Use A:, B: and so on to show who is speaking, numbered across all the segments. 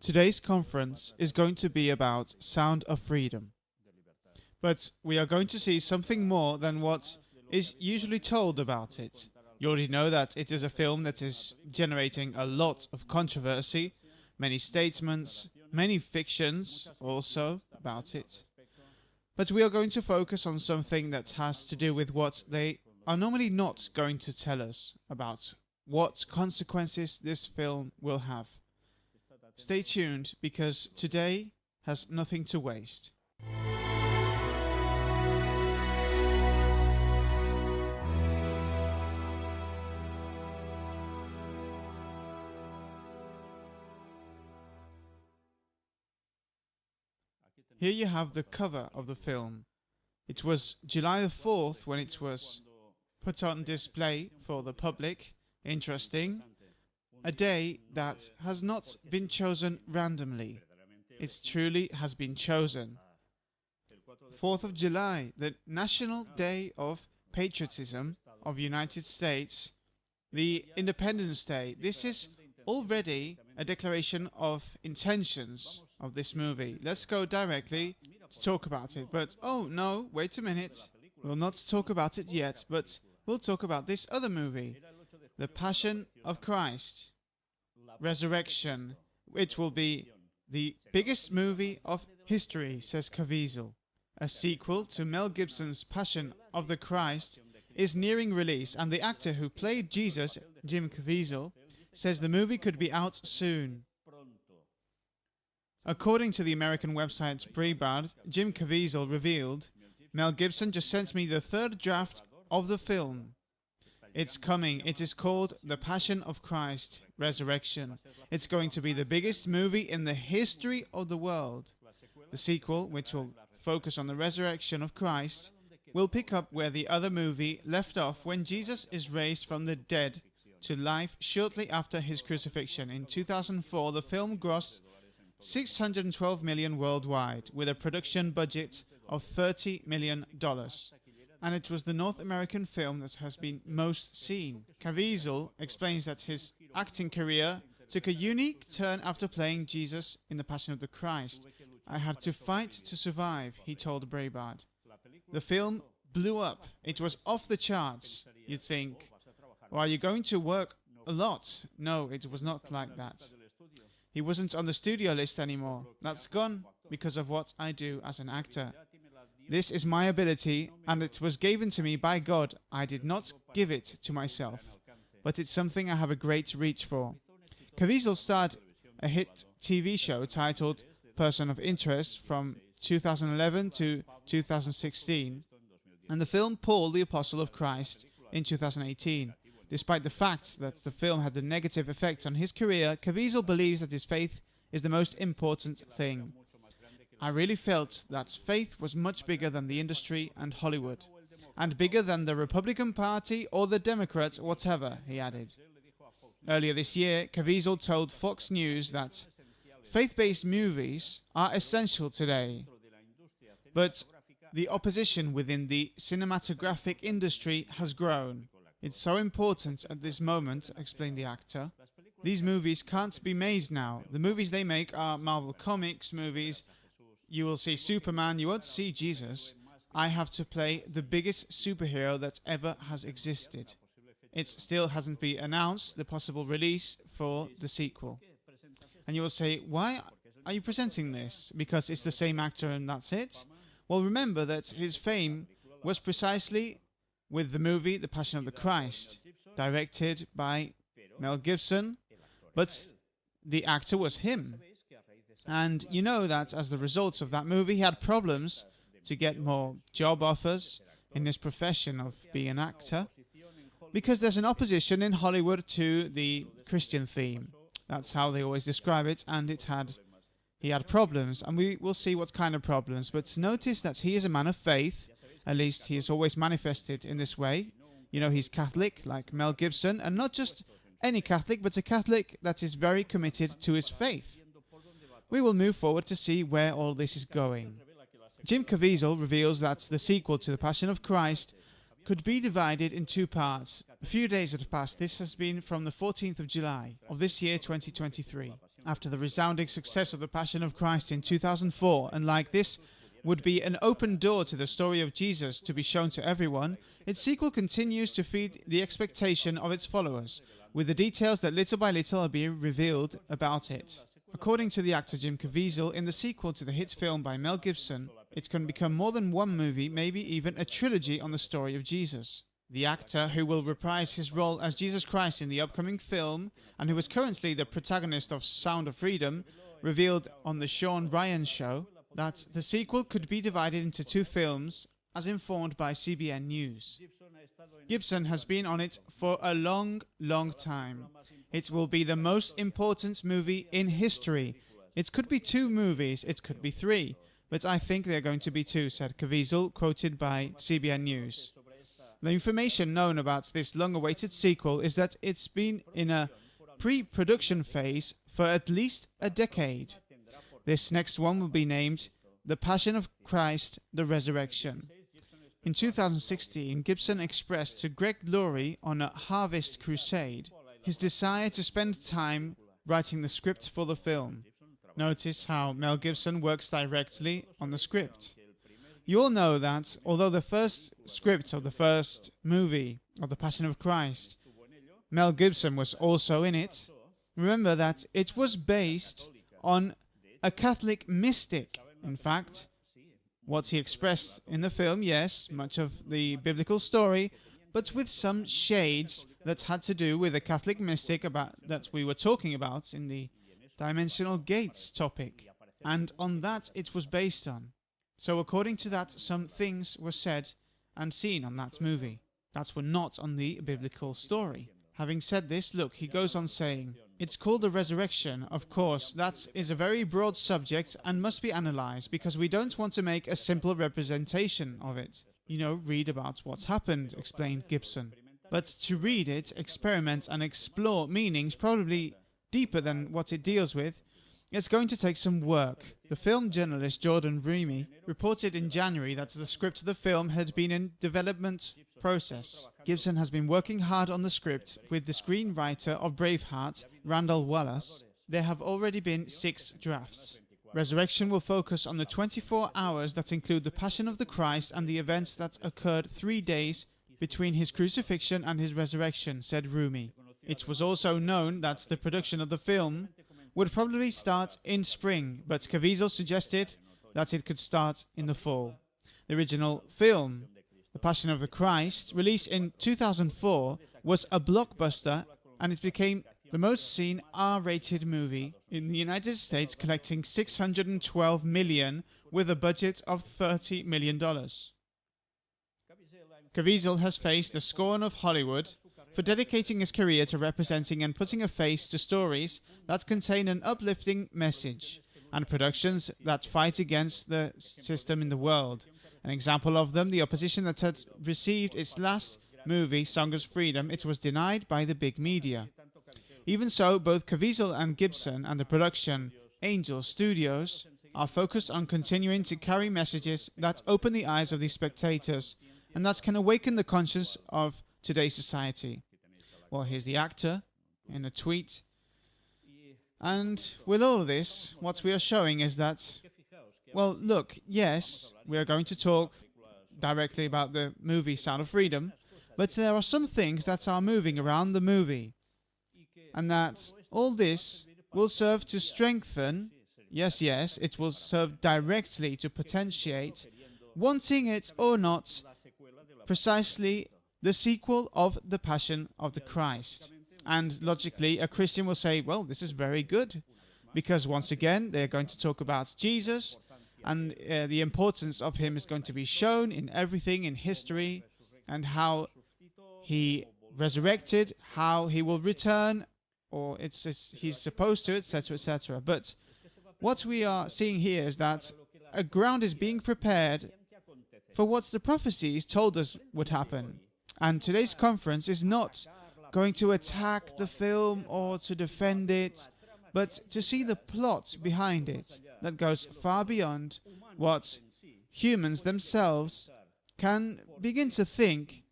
A: Today's conference is going to be about Sound of Freedom. But we are going to see something more than what is usually told about it. You already know that it is a film that is generating a lot of controversy, many statements, many fictions also about it. But we are going to focus on something that has to do with what they are normally not going to tell us about what consequences this film will have. Stay tuned, because today has nothing to waste. Here you have the cover of the film. It was July the 4th when it was put on display for the public. Interesting. A day that has not been chosen randomly. It truly has been chosen. 4th of July, the National Day of Patriotism of the United States, the Independence Day. This is already a declaration of intentions of this movie. Let's go directly to talk about it. But, oh no, wait a minute. We'll not talk about it yet, but we'll talk about this other movie. The Passion of Christ, Resurrection. It will be the biggest movie of history, says Caviezel. A sequel to Mel Gibson's Passion of the Christ is nearing release, and the actor who played Jesus, Jim Caviezel, says the movie could be out soon. According to the American website Breitbart, Jim Caviezel revealed, "Mel Gibson just sent me the third draft of the film. It's coming. It is called The Passion of Christ, Resurrection. It's going to be the biggest movie in the history of the world. The sequel, which will focus on the resurrection of Christ, will pick up where the other movie left off when Jesus is raised from the dead to life shortly after his crucifixion. In 2004, the film grossed $612 million worldwide, with a production budget of $30 million. And it was the North American film that has been most seen. Caviezel explains that his acting career took a unique turn after playing Jesus in The Passion of the Christ. I had to fight to survive, he told Breitbart. The film blew up. It was off the charts. You'd think, well, are you going to work a lot? No, it was not like that. He wasn't on the studio list anymore. That's gone because of what I do as an actor. This is my ability, and it was given to me by God. I did not give it to myself, but it's something I have a great reach for." Caviezel starred a hit TV show titled Person of Interest from 2011 to 2016, and the film Paul the Apostle of Christ in 2018. Despite the fact that the film had a negative effect on his career, Caviezel believes that his faith is the most important thing. "I really felt that faith was much bigger than the industry and Hollywood, and bigger than the Republican Party or the Democrats, whatever," he added. Earlier this year, Caviezel told Fox News that faith-based movies are essential today, but the opposition within the cinematographic industry has grown. "It's so important at this moment," explained the actor. "These movies can't be made now. The movies they make are Marvel Comics movies. You will see Superman, you won't see Jesus. I have to play the biggest superhero that ever has existed." It still hasn't been announced, the possible release for the sequel. And you will say, why are you presenting this? Because it's the same actor and that's it? Well, remember that his fame was precisely with the movie The Passion of the Christ, directed by Mel Gibson, but the actor was him. And you know that as the result of that movie, he had problems to get more job offers in his profession of being an actor, because there's an opposition in Hollywood to the Christian theme. That's how they always describe it, and he had problems, and we will see what kind of problems. But notice that he is a man of faith. At least he is always manifested in this way. You know, he's Catholic, like Mel Gibson, and not just any Catholic, but a Catholic that is very committed to his faith. We will move forward to see where all this is going. Jim Caviezel reveals that the sequel to The Passion of Christ could be divided in two parts. A few days have passed. This has been from the 14th of July of this year, 2023. After the resounding success of The Passion of Christ in 2004, and like this would be an open door to the story of Jesus to be shown to everyone, its sequel continues to feed the expectation of its followers, with the details that little by little are being revealed about it. According to the actor Jim Caviezel, in the sequel to the hit film by Mel Gibson, it can become more than one movie, maybe even a trilogy on the story of Jesus. The actor, who will reprise his role as Jesus Christ in the upcoming film, and who is currently the protagonist of Sound of Freedom, revealed on the Sean Ryan Show that the sequel could be divided into two films, as informed by CBN News. Gibson has been on it for a long, long time. It will be the most important movie in history. It could be two movies, it could be three, but I think they're going to be two, said Caviezel, quoted by CBN News. The information known about this long-awaited sequel is that it's been in a pre-production phase for at least a decade. This next one will be named The Passion of Christ, the Resurrection. In 2016, Gibson expressed to Greg Laurie on a Harvest Crusade his desire to spend time writing the script for the film. Notice how Mel Gibson works directly on the script. You all know that, although the first script of the first movie of The Passion of Christ, Mel Gibson was also in it, remember that it was based on a Catholic mystic. In fact, what he expressed in the film, yes, much of the biblical story, but with some shades that had to do with a Catholic mystic that we were talking about in the Dimensional Gates topic. And on that it was based on. So according to that, some things were said and seen on that movie that were not on the biblical story. Having said this, look, he goes on saying, it's called the resurrection. Of course, that is a very broad subject and must be analyzed because we don't want to make a simple representation of it. Read about what's happened, explained Gibson. But to read it, experiment and explore meanings probably deeper than what it deals with, it's going to take some work. The film journalist Jordan Remy reported in January that the script of the film had been in development process. Gibson has been working hard on the script with the screenwriter of Braveheart, Randall Wallace. There have already been 6 drafts. Resurrection will focus on the 24 hours that include the Passion of the Christ and the events that occurred 3 days between his crucifixion and his resurrection, said Rumi. It was also known that the production of the film would probably start in spring, but Caviezel suggested that it could start in the fall. The original film, The Passion of the Christ, released in 2004, was a blockbuster and it became the most seen R-rated movie in the United States, collecting $612 million with a budget of $30 million. Caviezel has faced the scorn of Hollywood for dedicating his career to representing and putting a face to stories that contain an uplifting message and productions that fight against the system in the world. An example of them, the opposition that had received its last movie, Song of Freedom, it was denied by the big media. Even so, both Caviezel and Gibson and the production Angel Studios are focused on continuing to carry messages that open the eyes of the spectators and that can awaken the conscience of today's society. Well, here's the actor in a tweet. And with all of this, what we are showing is that, well, look, yes, we are going to talk directly about the movie Sound of Freedom, but there are some things that are moving around the movie, and that all this will serve to strengthen, yes, it will serve directly to potentiate, wanting it or not, precisely the sequel of The Passion of the Christ. And logically, a Christian will say, well, this is very good, because once again, they're going to talk about Jesus, and the importance of him is going to be shown in everything in history, and how he resurrected, how he will return, or he's supposed to, etc., etc. But what we are seeing here is that a ground is being prepared for what the prophecies told us would happen. And today's conference is not going to attack the film or to defend it, but to see the plot behind it that goes far beyond what humans themselves can begin to think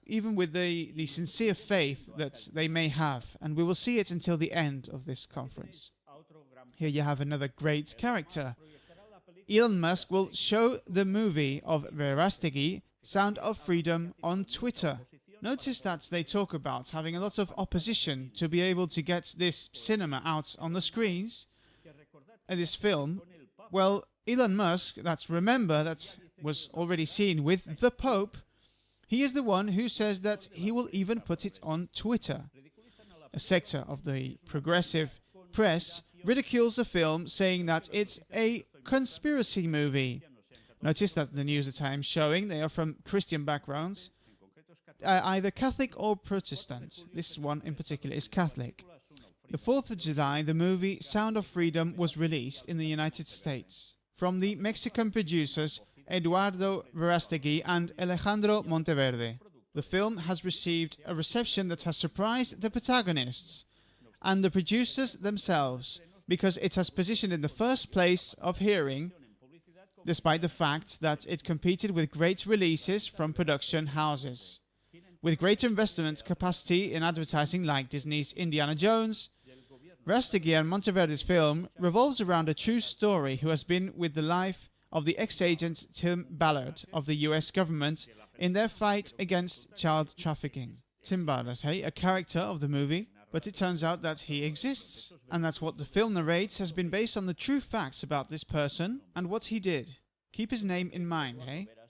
A: even with the sincere faith that they may have, and we will see it until the end of this conference. Here you have another great character. Elon Musk will show the movie of Verástegui, Sound of Freedom, on Twitter. Notice that they talk about having a lot of opposition to be able to get this cinema out on the screens, this film. Well, Elon Musk, remember, that was already seen with the Pope. He is the one who says that he will even put it on Twitter. A sector of the progressive press ridicules the film, saying that it's a conspiracy movie. Notice that the news that I am showing, they are from Christian backgrounds, either Catholic or Protestant. This one in particular is Catholic. The 4th of July, the movie Sound of Freedom was released in the United States from the Mexican producers Eduardo Verástegui and Alejandro Monteverde. The film has received a reception that has surprised the protagonists and the producers themselves, because it has positioned in the first place of hearing, despite the fact that it competed with great releases from production houses. With greater investment capacity in advertising like Disney's Indiana Jones, Verástegui and Monteverde's film revolves around a true story who has been with the life of the ex-agent Tim Ballard of the US government in their fight against child trafficking. Tim Ballard, a character of the movie, but it turns out that he exists, and that what the film narrates has been based on the true facts about this person and what he did. Keep his name in mind,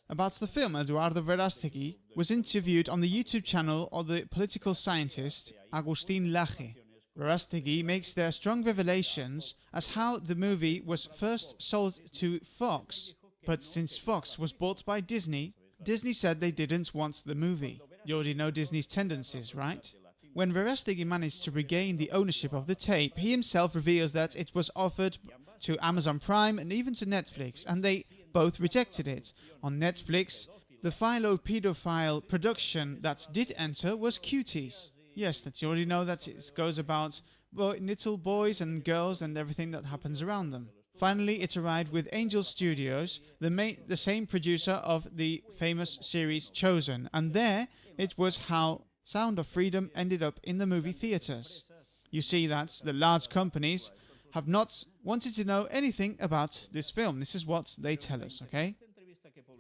A: About the film, Eduardo Verástegui was interviewed on the YouTube channel of the political scientist Agustín Laje. Verástegui makes their strong revelations as how the movie was first sold to Fox, but since Fox was bought by Disney, Disney said they didn't want the movie. You already know Disney's tendencies, right? When Verástegui managed to regain the ownership of the tape, he himself reveals that it was offered to Amazon Prime and even to Netflix, and they both rejected it. On Netflix, the philo-pedophile production that did enter was Cuties. Yes, that you already know that it goes about little boys and girls and everything that happens around them. Finally, it arrived with Angel Studios, the same producer of the famous series Chosen, and there it was how Sound of Freedom ended up in the movie theaters. You see that the large companies have not wanted to know anything about this film. This is what they tell us, okay?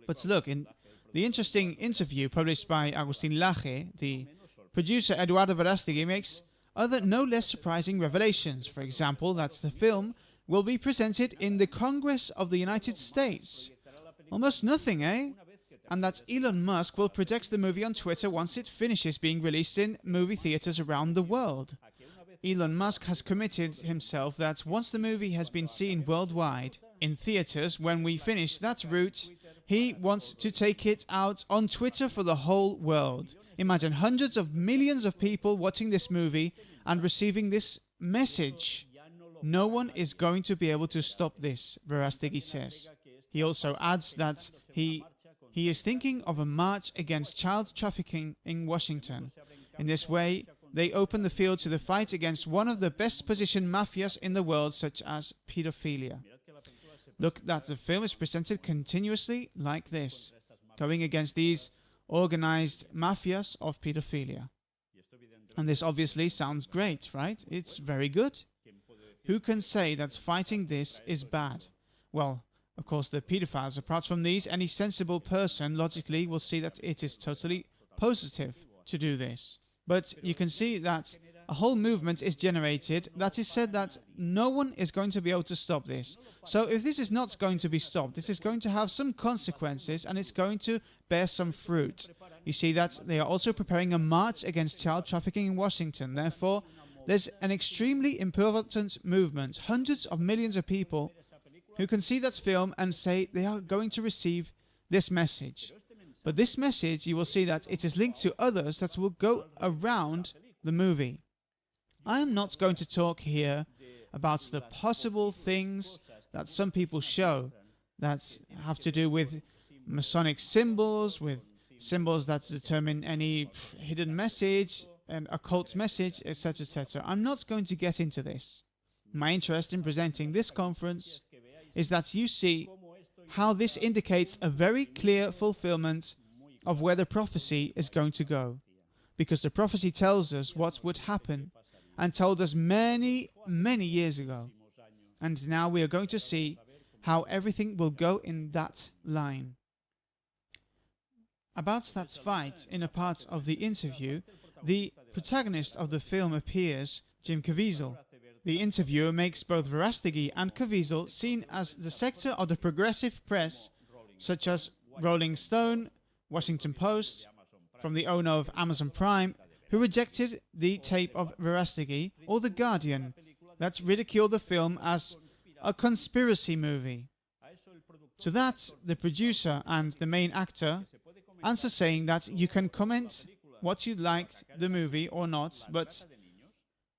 A: But look, in the interesting interview published by Agustín Laje, the producer Eduardo Verástegui makes other no less surprising revelations. For example, that the film will be presented in the Congress of the United States. Almost nothing, And that Elon Musk will project the movie on Twitter once it finishes being released in movie theaters around the world. Elon Musk has committed himself that once the movie has been seen worldwide, in theaters, when we finish that route, he wants to take it out on Twitter for the whole world. Imagine hundreds of millions of people watching this movie and receiving this message. No one is going to be able to stop this, Verástegui says. He also adds that he is thinking of a march against child trafficking in Washington. In this way, they open the field to the fight against one of the best positioned mafias in the world, such as pedophilia. Look that the film is presented continuously like this, going against these organized mafias of pedophilia. And this obviously sounds great, right? It's very good. Who can say that fighting this is bad? Well, of course, the pedophiles. Apart from these, any sensible person logically will see that it is totally positive to do this. But you can see that a whole movement is generated that is said that no one is going to be able to stop this. So if this is not going to be stopped, this is going to have some consequences and it's going to bear some fruit. You see that they are also preparing a march against child trafficking in Washington. Therefore, there's an extremely important movement, hundreds of millions of people who can see that film and say they are going to receive this message. But this message, you will see that it is linked to others that will go around the movie. I am not going to talk here about the possible things that some people show that have to do with Masonic symbols, with symbols that determine any hidden message, an occult message, etc., etc. I'm not going to get into this. My interest in presenting this conference is that you see how this indicates a very clear fulfillment of where the prophecy is going to go. Because the prophecy tells us what would happen and told us many, many years ago. And now we are going to see how everything will go in that line. About that fight, in a part of the interview, the protagonist of the film appears, Jim Caviezel. The interviewer makes both Verástegui and Caviezel seen as the sector of the progressive press, such as Rolling Stone, Washington Post, from the owner of Amazon Prime, who rejected the tape of Verástegui, or The Guardian, that ridiculed the film as a conspiracy movie. To that, the producer and the main actor answer saying that you can comment what you liked the movie or not, but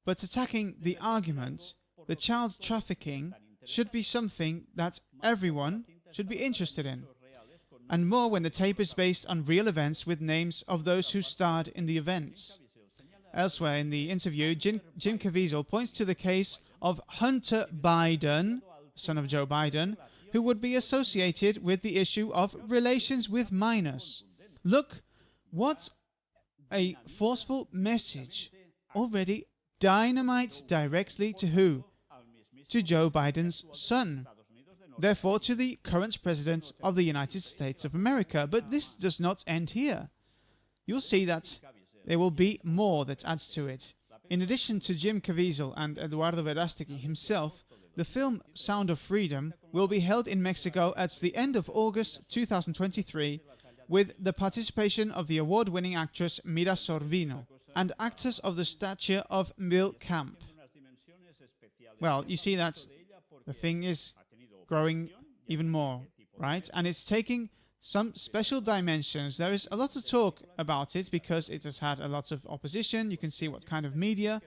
A: attacking the argument, the child trafficking should be something that everyone should be interested in. And more when the tape is based on real events with names of those who starred in the events. Elsewhere in the interview, Jim Caviezel points to the case of Hunter Biden, son of Joe Biden, who would be associated with the issue of relations with minors. Look, what a forceful message. Already dynamite directly to who? To Joe Biden's son. Therefore, to the current president of the United States of America. But this does not end here. You'll see that there will be more that adds to it. In addition to Jim Caviezel and Eduardo Verástegui himself, the film Sound of Freedom will be held in Mexico at the end of August 2023 with the participation of the award-winning actress Mira Sorvino and actors of the stature of Bill Camp. Well, you see that the thing is growing even more, right? And it's taking some special dimensions. There is a lot of talk about it because it has had a lot of opposition. You can see what kind of media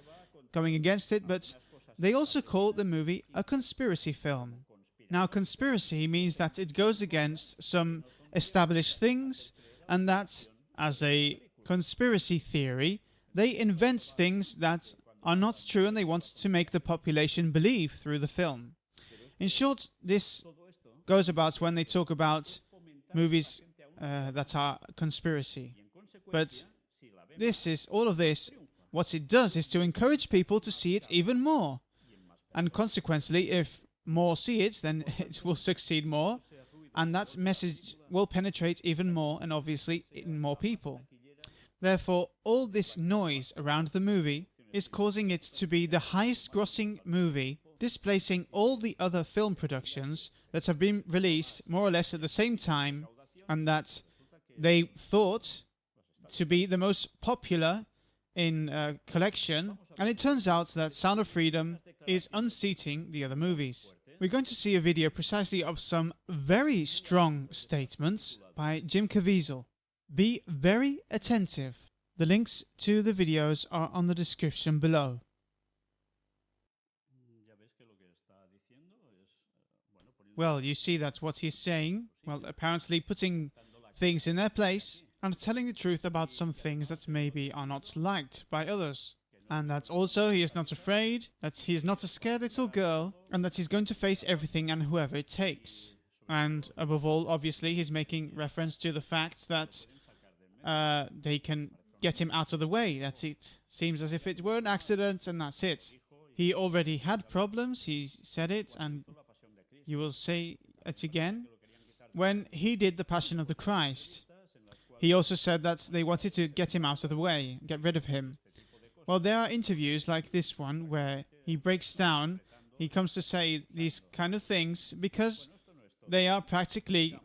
A: going against it, but they also call the movie a conspiracy film. Now, conspiracy means that it goes against some established things, and that, as a conspiracy theory, they invent things that are not true and they want to make the population believe through the film. In short, this goes about when they talk about movies that are conspiracy. But all of this, what it does is to encourage people to see it even more. And consequently, if more see it, then it will succeed more. And that message will penetrate even more and obviously in more people. Therefore, all this noise around the movie is causing it to be the highest grossing movie, displacing all the other film productions that have been released more or less at the same time and that they thought to be the most popular in collection. And it turns out that Sound of Freedom is unseating the other movies. We're going to see a video precisely of some very strong statements by Jim Caviezel. Be very attentive. The links to the videos are on the description below. Well, you see that what he's saying, well, apparently putting things in their place and telling the truth about some things that maybe are not liked by others. And that also he is not afraid, that he is not a scared little girl, and that he's going to face everything and whoever it takes. And above all, obviously, he's making reference to the fact that they can get him out of the way, that it seems as if it were an accident and that's it. He already had problems, he said it, and you will say it again. When he did the Passion of the Christ, he also said that they wanted to get him out of the way, get rid of him. Well, there are interviews like this one where he breaks down, he comes to say these kind of things because they are practically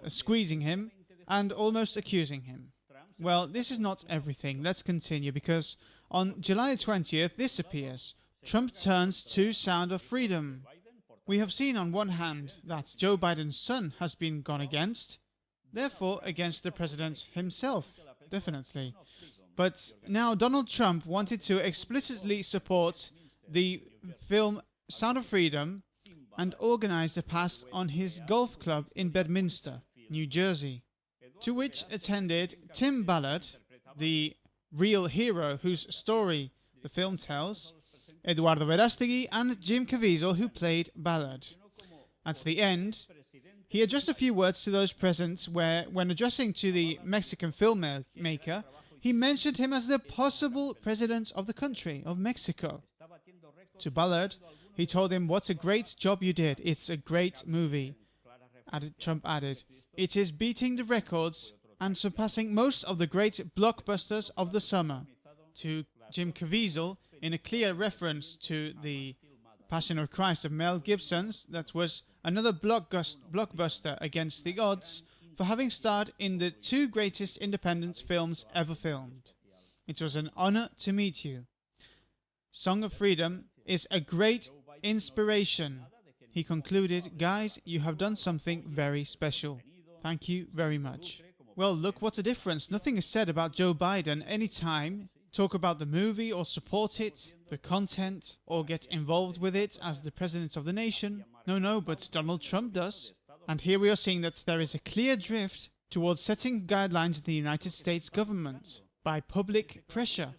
A: squeezing him and almost accusing him. Well, this is not everything. Let's continue, because on July 20th, this appears. Trump turns to Sound of Freedom. We have seen on one hand that Joe Biden's son has been gone against, therefore against the president himself, definitely. But now Donald Trump wanted to explicitly support the film Sound of Freedom and organized a pass on his golf club in Bedminster, New Jersey, to which attended Tim Ballard, the real hero whose story the film tells, Eduardo Verástegui and Jim Caviezel, who played Ballard. At the end, He addressed a few words to those present where, when addressing to the Mexican filmmaker, he mentioned him as the possible president of the country, of Mexico. To Ballard, he told him, "What a great job you did. It's a great movie." Trump added, "It is beating the records and surpassing most of the great blockbusters of the summer." To Jim Caviezel, in a clear reference to the Passion of Christ of Mel Gibson's, that was another blockbuster against the odds for having starred in the two greatest independent films ever filmed. "It was an honor to meet you. Song of Freedom is a great inspiration." He concluded, "Guys, you have done something very special. Thank you very much." Well, look what a difference. Nothing is said about Joe Biden any time. Talk about the movie or support it, the content, or get involved with it as the president of the nation. No, but Donald Trump does. And here we are seeing that there is a clear drift towards setting guidelines in the United States government by public pressure.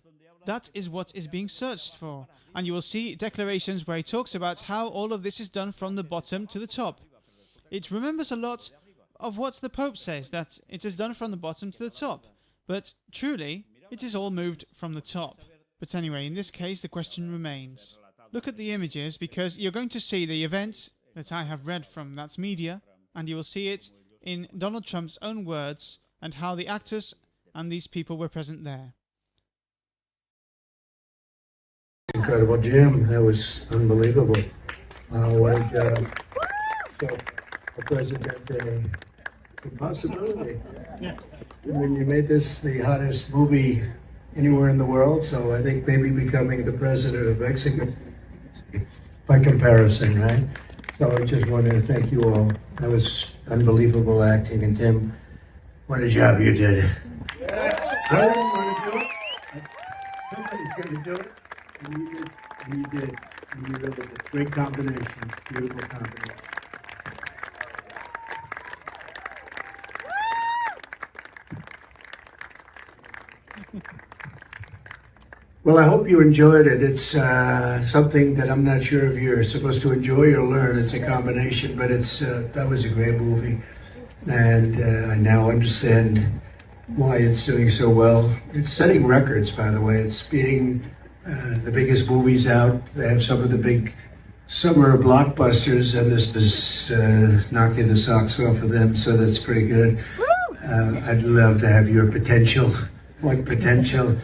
A: That is what is being searched for. And you will see declarations where he talks about how all of this is done from the bottom to the top. It remembers a lot of what the Pope says, that it is done from the bottom to the top. But truly, it is all moved from the top. But anyway, in this case, the question remains. Look at the images, because you're going to see the event that I have read from that media, and you will see it in Donald Trump's own words and how the actors and these people were present there.
B: Incredible, Jim. That was unbelievable. What a job. So, a president, impossibility. Yeah. I mean, you made this the hottest movie anywhere in the world, so I think maybe becoming the president of Mexico by comparison, right? So I just wanted to thank you all. That was unbelievable acting, and Tim, what a job you did. I didn't want to do it. Somebody's going to do it, and you did, and you did, and you really did. Great combination, beautiful combination. Well, I hope you enjoyed it. It's something that I'm not sure if you're supposed to enjoy or learn. It's a combination, but it's that was a great movie, and I now understand why it's doing so well. It's setting records, by the way. It's beating the biggest movies out. They have some of the big summer blockbusters, and this is knocking the socks off of them, so that's pretty good. I'd love to have your potential. What potential?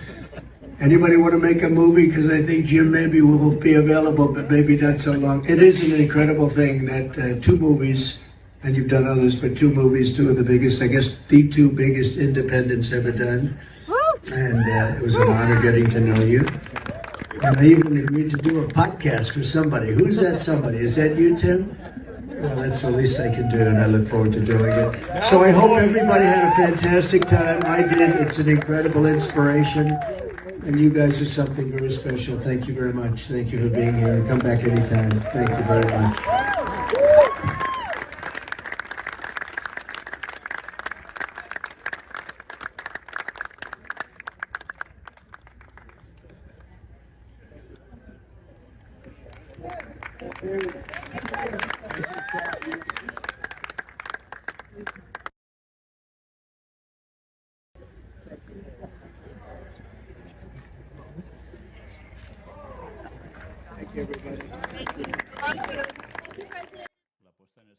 B: Anybody want to make a movie? Because I think Jim maybe will be available, but maybe not so long. It is an incredible thing that two movies, and you've done others, but two movies, two of the biggest, I guess the two biggest independents ever done. And it was an honor getting to know you. And I even agreed to do a podcast for somebody. Who's that somebody? Is that you, Tim? Well, that's the least I can do, and I look forward to doing it. So I hope everybody had a fantastic time. I did. It's an incredible inspiration. And you guys are something very special. Thank you very much. Thank you for being here. And come back anytime. Thank you very much.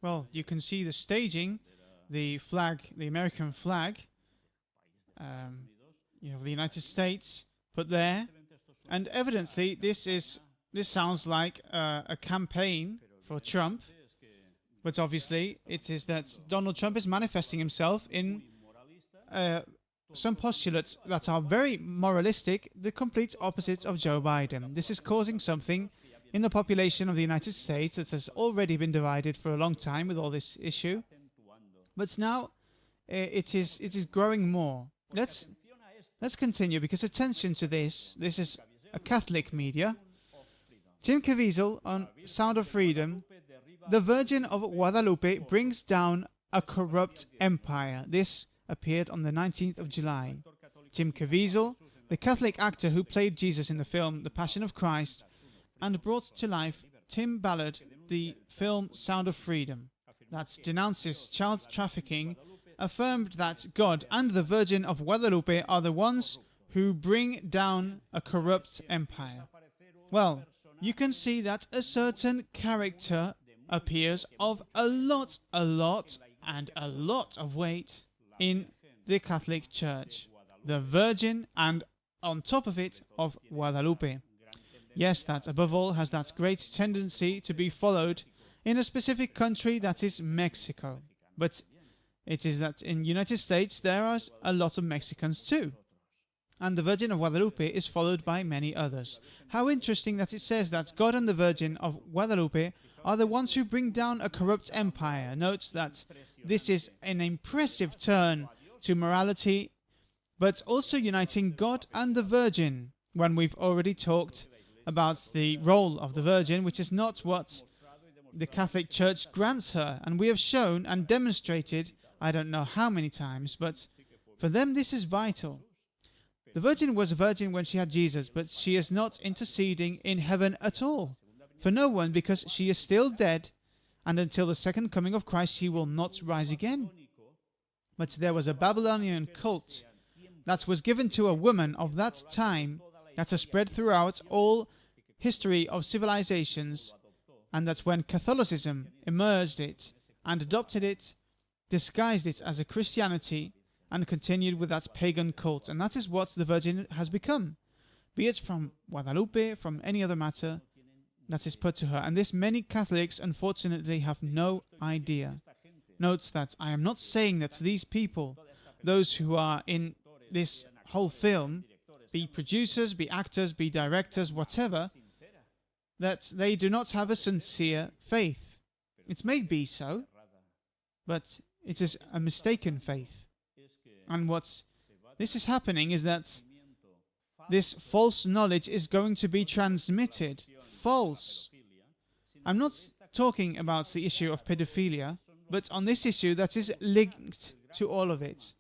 A: Well, you can see the staging, the flag, the American flag, of the United States put there, and evidently this sounds like a campaign for Trump, but obviously it is that Donald Trump is manifesting himself in some postulates that are very moralistic, the complete opposite of Joe Biden. This is causing something in the population of the United States that has already been divided for a long time with all this issue, but now it is growing more. Let's continue, because attention to this is a Catholic media. Jim Caviezel on Sound of Freedom. The Virgin of Guadalupe brings down a corrupt empire. This appeared on the 19th of July. Jim Caviezel, the Catholic actor who played Jesus in the film The Passion of Christ, and brought to life Tim Ballard, the film Sound of Freedom. that denounces child trafficking, affirmed that God and the Virgin of Guadalupe are the ones who bring down a corrupt empire. Well, you can see that a certain character appears of a lot of weight in the Catholic Church. The Virgin, and on top of it, of Guadalupe. Yes, that above all has that great tendency to be followed in a specific country, that is Mexico. But it is that in United States there are a lot of Mexicans too. And the Virgin of Guadalupe is followed by many others. How interesting that it says that God and the Virgin of Guadalupe are the ones who bring down a corrupt empire. Note that this is an impressive turn to morality, but also uniting God and the Virgin, when we've already talked about the role of the Virgin, which is not what the Catholic Church grants her. And we have shown and demonstrated, I don't know how many times, but for them this is vital. The Virgin was a virgin when she had Jesus, but she is not interceding in heaven at all. For no one, because she is still dead, and until the second coming of Christ she will not rise again. But there was a Babylonian cult that was given to a woman of that time that has spread throughout all history of civilizations, and that when Catholicism emerged it and adopted it, disguised it as a Christianity, and continued with that pagan cult. And that is what the Virgin has become, be it from Guadalupe, from any other matter that is put to her. And this many Catholics unfortunately have no idea. Note that I am not saying that these people, those who are in this whole film, be producers, be actors, be directors, whatever, that they do not have a sincere faith. It may be so, but it is a mistaken faith. And what this is happening is that this false knowledge is going to be transmitted. False. I'm not talking about the issue of pedophilia, but on this issue that is linked to all of it.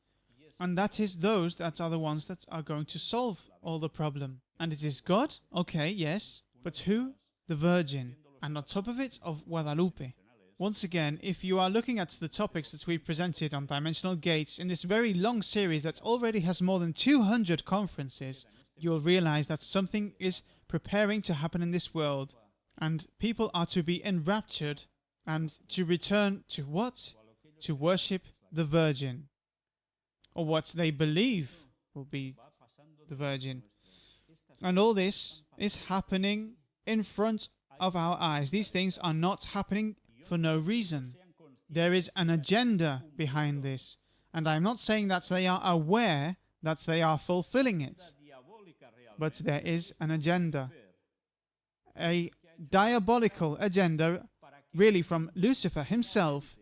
A: And that is those that are the ones that are going to solve all the problem. And it is God? Okay, yes. But who? The Virgin. And on top of it, of Guadalupe. Once again, if you are looking at the topics that we presented on Dimensional Gates in this very long series that already has more than 200 conferences, you will realize that something is preparing to happen in this world, and people are to be enraptured and to return to what? To worship the Virgin, or what they believe will be the Virgin. And all this is happening in front of our eyes. These things are not happening for no reason. There is an agenda behind this, and I'm not saying that they are aware that they are fulfilling it, but there is an agenda, a diabolical agenda, really from Lucifer himself,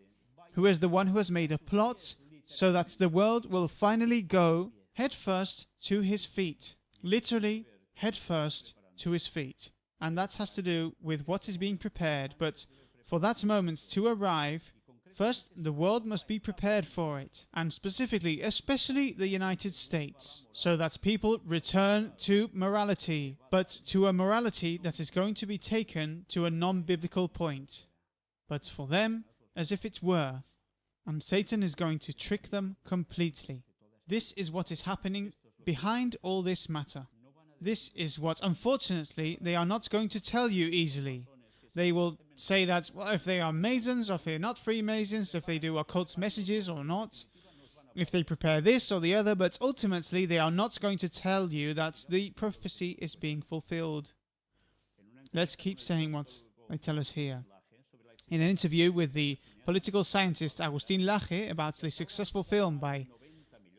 A: who is the one who has made a plot so that the world will finally go headfirst to his feet, literally headfirst to his feet. And that has to do with what is being prepared, but for that moment to arrive, first the world must be prepared for it, and specifically, especially the United States, so that people return to morality, but to a morality that is going to be taken to a non-biblical point, but for them as if it were, and Satan is going to trick them completely. This is what is happening behind all this matter. This is what, unfortunately, they are not going to tell you easily. They will say that, well, if they are Masons, or if they're not Freemasons, if they do occult messages or not, if they prepare this or the other, but ultimately they are not going to tell you that the prophecy is being fulfilled. Let's keep saying what they tell us here. In an interview with the political scientist Agustín Laje about the successful film by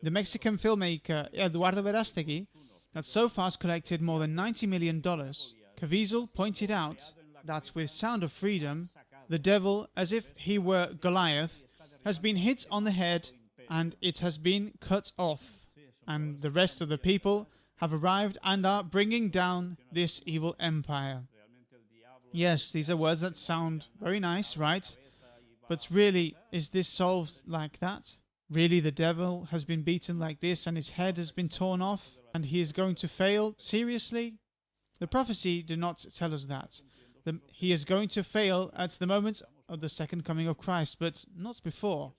A: the Mexican filmmaker Eduardo Verástegui, that so far has collected more than $90 million, Caviezel pointed out that with Sound of Freedom, the devil, as if he were Goliath, has been hit on the head and it has been cut off. And the rest of the people have arrived and are bringing down this evil empire. Yes, these are words that sound very nice, right? But really, is this solved like that? Really, the devil has been beaten like this and his head has been torn off and he is going to fail? Seriously? The prophecy did not tell us that. He is going to fail at the moment of the second coming of Christ, but not before.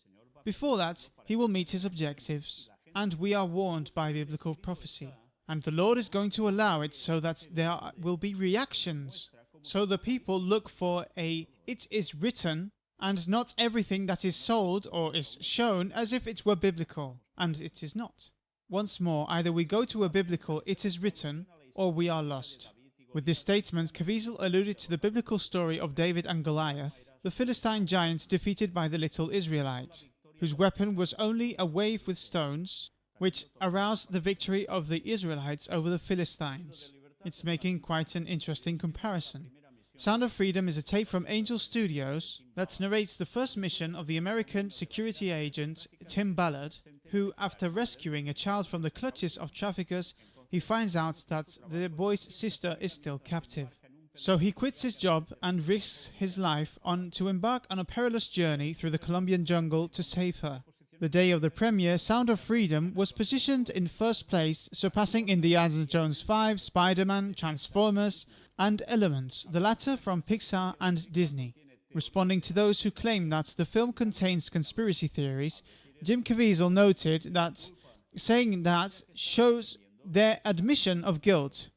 A: Before that, he will meet his objectives, and we are warned by biblical prophecy. And the Lord is going to allow it so that there will be reactions. So the people look for it is written, and not everything that is sold or is shown as if it were biblical, and it is not. Once more, either we go to a biblical it is written, or we are lost. With this statement, Caviezel alluded to the biblical story of David and Goliath, the Philistine giants defeated by the little Israelite, whose weapon was only a wave with stones, which aroused the victory of the Israelites over the Philistines. It's making quite an interesting comparison. Sound of Freedom is a tape from Angel Studios that narrates the first mission of the American security agent Tim Ballard, who, after rescuing a child from the clutches of traffickers, he finds out that the boy's sister is still captive. So he quits his job and risks his life to embark on a perilous journey through the Colombian jungle to save her. The day of the premiere, Sound of Freedom was positioned in first place, surpassing Indiana Jones 5, Spider-Man, Transformers, and Elements, the latter from Pixar and Disney. Responding to those who claim that the film contains conspiracy theories, Jim Caviezel noted that saying that shows their admission of guilt.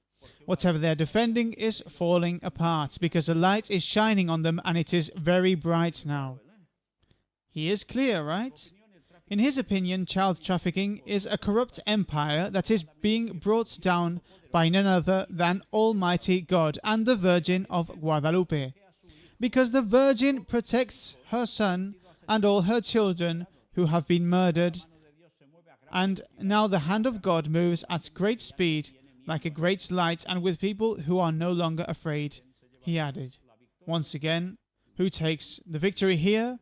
A: Whatever they're defending is falling apart because a light is shining on them and it is very bright now. He is clear, right? In his opinion, child trafficking is a corrupt empire that is being brought down by none other than Almighty God and the Virgin of Guadalupe. Because the Virgin protects her son and all her children who have been murdered, and now the hand of God moves at great speed, like a great light, and with people who are no longer afraid. He added, once again, who takes the victory here?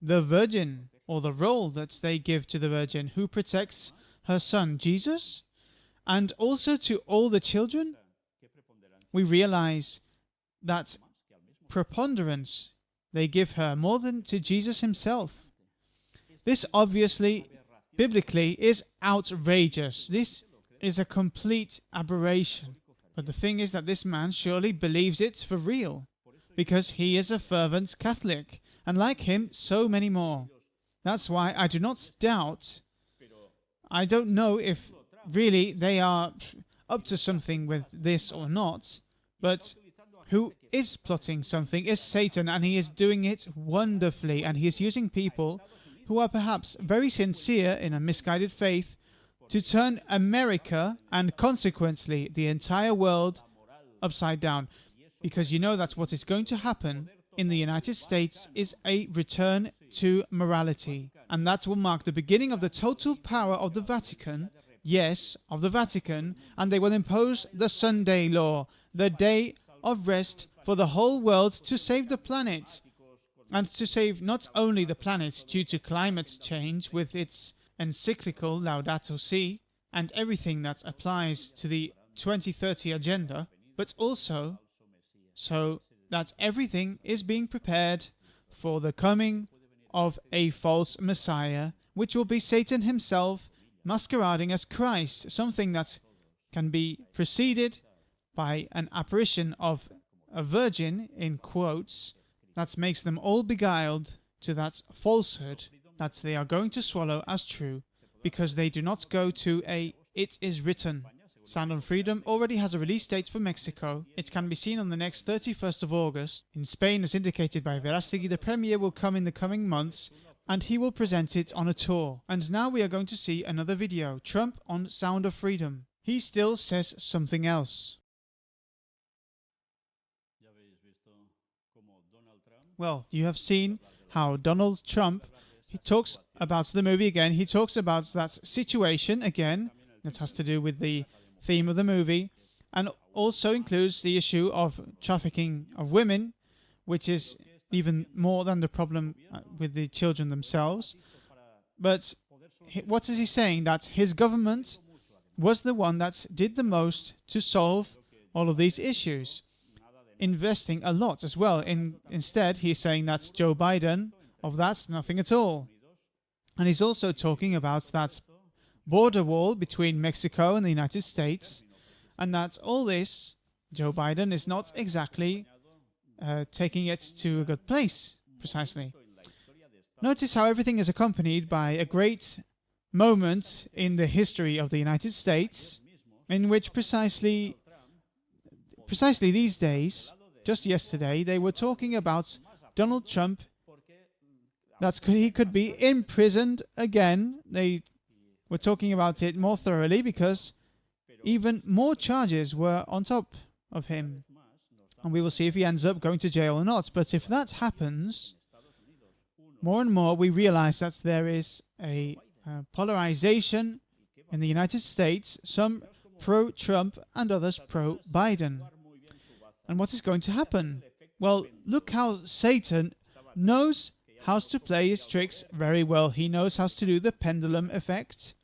A: The Virgin, or the role that they give to the Virgin, who protects her son, Jesus, and also to all the children. We realize that preponderance they give her more than to Jesus himself. This obviously, biblically, is outrageous. This is a complete aberration. But the thing is that this man surely believes it for real, because he is a fervent Catholic, and like him, so many more. That's why I do not doubt. I don't know if really they are up to something with this or not, but who is plotting something is Satan, and he is doing it wonderfully, and he is using people who are perhaps very sincere in a misguided faith to turn America and consequently the entire world upside down. Because you know that what is going to happen in the United States is a return to morality. And that will mark the beginning of the total power of the Vatican, yes, of the Vatican, and they will impose the Sunday law, the day of rest for the whole world to save the planet. And to save not only the planet due to climate change with its encyclical Laudato Si and everything that applies to the 2030 agenda, but also so that everything is being prepared for the coming of a false Messiah, which will be Satan himself masquerading as Christ, something that can be preceded by an apparition of a virgin, in quotes, that makes them all beguiled to that falsehood that they are going to swallow as true, because they do not go to a "it is written." Sound on Freedom already has a release date for Mexico. It can be seen on the next 31st of August. In Spain, as indicated by Verástegui, the premiere will come in the coming months, and he will present it on a tour. And now we are going to see another video, Trump on Sound of Freedom. He still says something else. Well, you have seen how Donald Trump, he talks about the movie again, he talks about that situation again, that has to do with the theme of the movie, and also includes the issue of trafficking of women, which is even more than the problem with the children themselves. But what is he saying? That his government was the one that did the most to solve all of these issues, investing a lot as well. Instead, he's saying that Joe Biden, of that, nothing at all. And he's also talking about that border wall between Mexico and the United States, and that all this, Joe Biden is not exactly taking it to a good place, precisely. Notice how everything is accompanied by a great moment in the history of the United States, in which precisely these days, just yesterday, they were talking about Donald Trump, that he could be imprisoned again. They were talking about it more thoroughly because even more charges were on top of him. And we will see if he ends up going to jail or not. But if that happens, more and more we realize that there is a polarization in the United States, some pro-Trump and others pro-Biden. And what is going to happen? Well, look how Satan knows how to play his tricks very well. He knows how to do the pendulum effect.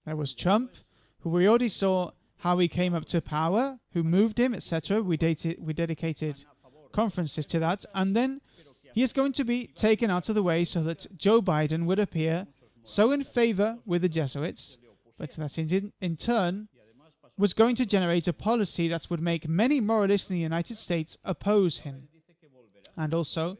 A: There was Trump, who we already saw how he came up to power, who moved him, etc. We dedicated conferences to that. And then he is going to be taken out of the way so that Joe Biden would appear so in favor with the Jesuits, but that in turn was going to generate a policy that would make many moralists in the United States oppose him. And also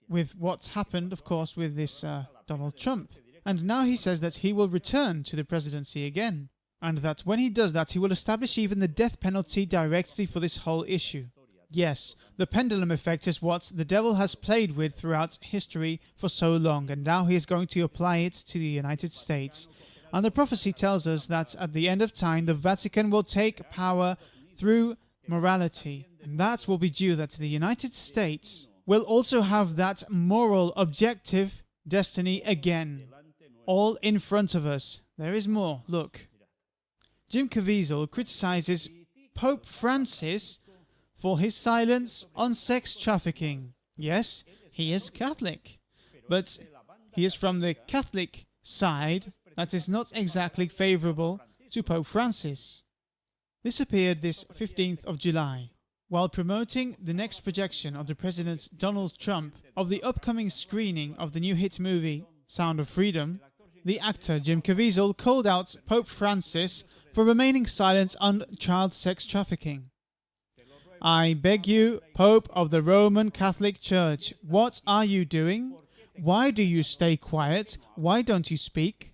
A: with what's happened, of course, with this Donald Trump. And now he says that he will return to the presidency again, and that when he does that, he will establish even the death penalty directly for this whole issue. Yes, the pendulum effect is what the devil has played with throughout history for so long, and now he is going to apply it to the United States. And the prophecy tells us that at the end of time, the Vatican will take power through morality, and that will be due that the United States will also have that moral objective destiny again, all in front of us. There is more. Look. Jim Caviezel criticizes Pope Francis for his silence on sex trafficking. Yes, he is Catholic, but he is from the Catholic side that is not exactly favorable to Pope Francis. This appeared this 15th of July. While promoting the next projection of the President Donald Trump of the upcoming screening of the new hit movie Sound of Freedom, the actor Jim Caviezel called out Pope Francis for remaining silent on child sex trafficking. I beg you, Pope of the Roman Catholic Church, what are you doing? Why do you stay quiet? Why don't you speak?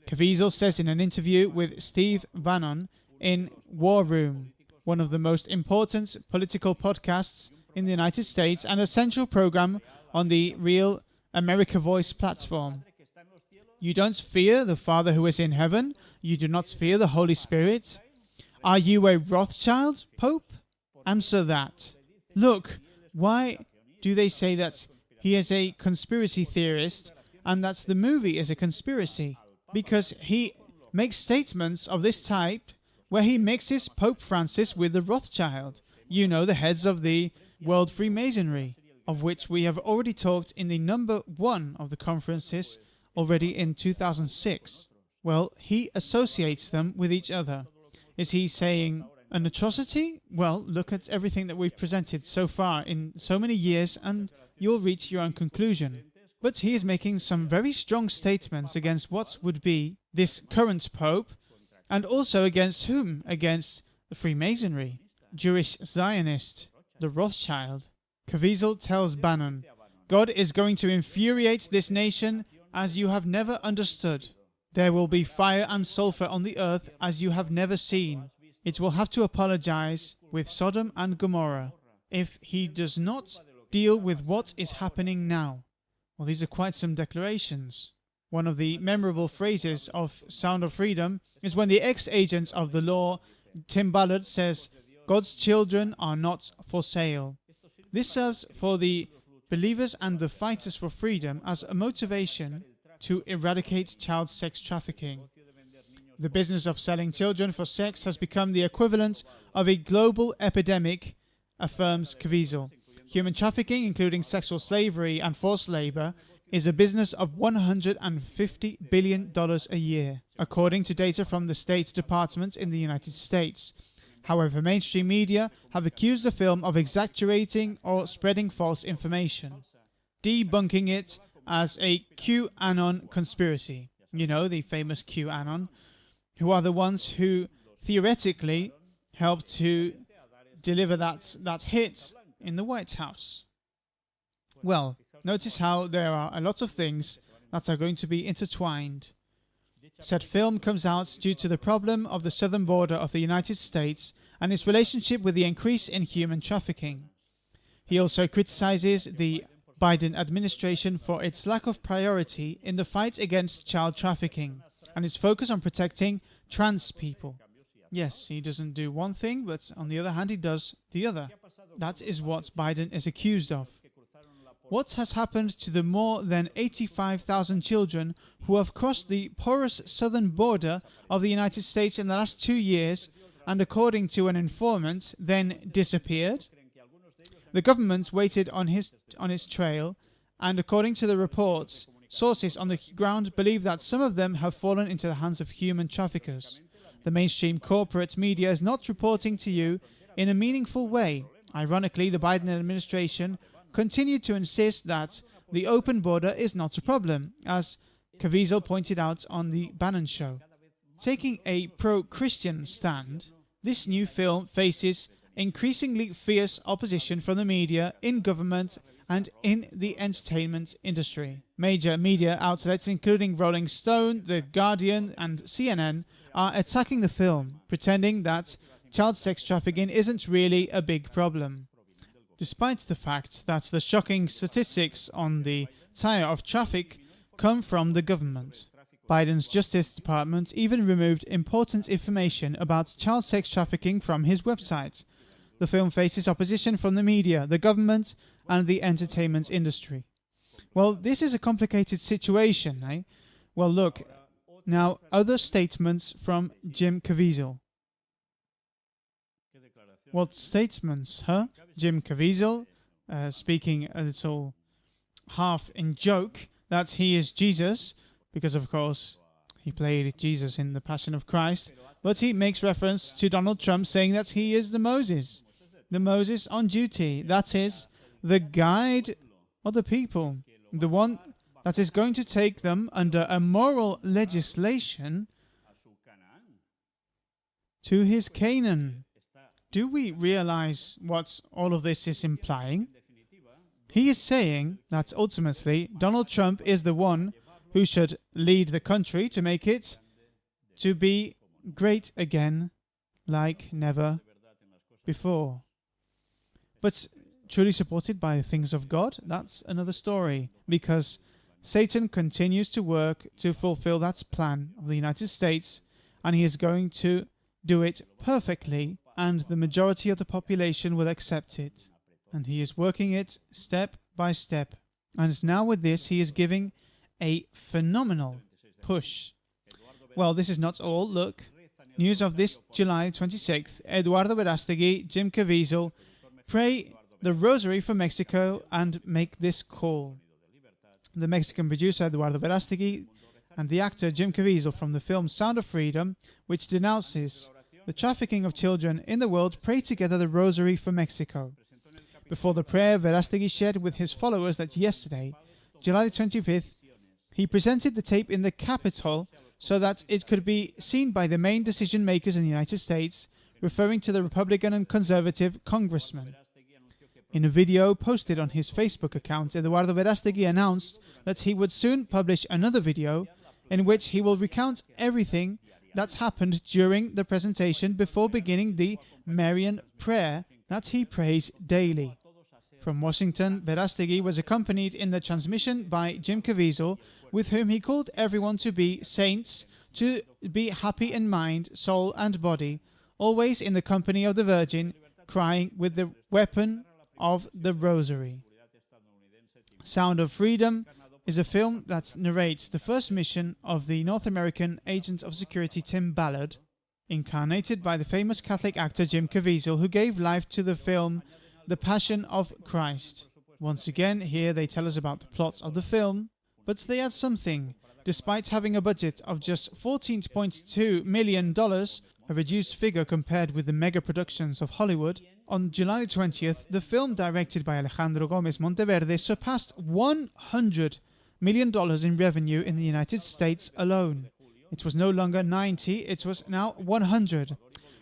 A: Caviezel says in an interview with Steve Bannon in War Room, one of the most important political podcasts in the United States and a central program on the Real America Voice platform. You don't fear the Father who is in heaven? You do not fear the Holy Spirit? Are you a Rothschild, Pope? Answer that. Look, why do they say that he is a conspiracy theorist and that the movie is a conspiracy? Because he makes statements of this type where he mixes Pope Francis with the Rothschild, you know, the heads of the World Freemasonry, of which we have already talked in the number 1 of the conferences already in 2006. Well, he associates them with each other. Is he saying an atrocity? Well, look at everything that we've presented so far in so many years and you'll reach your own conclusion. But he is making some very strong statements against what would be this current Pope, and also against whom? Against the Freemasonry, Jewish Zionist, the Rothschild. Caviezel tells Bannon, God is going to infuriate this nation as you have never understood. There will be fire and sulfur on the earth as you have never seen. It will have to apologize with Sodom and Gomorrah if he does not deal with what is happening now. Well, these are quite some declarations. One of the memorable phrases of Sound of Freedom is when the ex-agent of the law, Tim Ballard, says, God's children are not for sale. This serves for the believers and the fighters for freedom as a motivation to eradicate child sex trafficking. The business of selling children for sex has become the equivalent of a global epidemic, affirms Caviezel. Human trafficking, including sexual slavery and forced labor, is a business of $150 billion a year, according to data from the State Department in the United States. However, mainstream media have accused the film of exaggerating or spreading false information, debunking it as a QAnon conspiracy. You know, the famous QAnon, who are the ones who theoretically helped to deliver that hit in the White House? Well, notice how there are a lot of things that are going to be intertwined. Said film comes out due to the problem of the southern border of the United States and its relationship with the increase in human trafficking. He also criticizes the Biden administration for its lack of priority in the fight against child trafficking and its focus on protecting trans people. Yes, he doesn't do one thing, but on the other hand, he does the other. That is what Biden is accused of. What has happened to the more than 85,000 children who have crossed the porous southern border of the United States in the last 2 years and, according to an informant, then disappeared? The government waited on his trail, and according to the reports, sources on the ground believe that some of them have fallen into the hands of human traffickers. The mainstream corporate media is not reporting to you in a meaningful way. Ironically, the Biden administration continued to insist that the open border is not a problem, as Caviezel pointed out on the Bannon show. Taking a pro-Christian stand, this new film faces increasingly fierce opposition from the media, in government, and in the entertainment industry. Major media outlets, including Rolling Stone, The Guardian, and CNN, are attacking the film, pretending that child sex trafficking isn't really a big problem, despite the fact that the shocking statistics on the tire of traffic come from the government. Biden's Justice Department even removed important information about child sex trafficking from his website. The film faces opposition from the media, the government, and the entertainment industry. Well, this is a complicated situation, eh? Well, look, now other statements from Jim Caviezel. What statements, huh? Jim Caviezel, speaking a little half in joke that he is Jesus, because of course he played Jesus in The Passion of Christ, but he makes reference to Donald Trump saying that he is the Moses on duty, that is, the guide of the people, the one that is going to take them under a moral legislation to his Canaan. Do we realize what all of this is implying? He is saying that ultimately Donald Trump is the one who should lead the country to make it to be great again like never before. But truly supported by the things of God, that's another story, because Satan continues to work to fulfill that plan of the United States, and he is going to do it perfectly, and the majority of the population will accept it. And he is working it step by step. And now with this, he is giving a phenomenal push. Well, this is not all. Look, news of this July 26th, Eduardo Verástegui, Jim Caviezel, pray the rosary for Mexico and make this call. The Mexican producer Eduardo Verástegui and the actor Jim Caviezel from the film Sound of Freedom, which denounces the trafficking of children in the world, pray together the rosary for Mexico. Before the prayer, Verástegui shared with his followers that yesterday, July 25th, he presented the tape in the Capitol so that it could be seen by the main decision makers in the United States, referring to the Republican and conservative congressmen. In a video posted on his Facebook account, Eduardo Verástegui announced that he would soon publish another video in which he will recount everything that's happened during the presentation before beginning the Marian prayer that he prays daily. From Washington, Verástegui was accompanied in the transmission by Jim Caviezel, with whom he called everyone to be saints, to be happy in mind, soul and body, always in the company of the Virgin, crying with the weapon of the rosary. Sound of Freedom is a film that narrates the first mission of the North American agent of security Tim Ballard, incarnated by the famous Catholic actor Jim Caviezel, who gave life to the film The Passion of Christ. Once again, here they tell us about the plot of the film, but they add something. Despite having a budget of just $14.2 million, a reduced figure compared with the mega productions of Hollywood, on July 20th, the film directed by Alejandro Gomez Monteverde surpassed $100 million in revenue in the United States alone. It was no longer 90, it was now 100.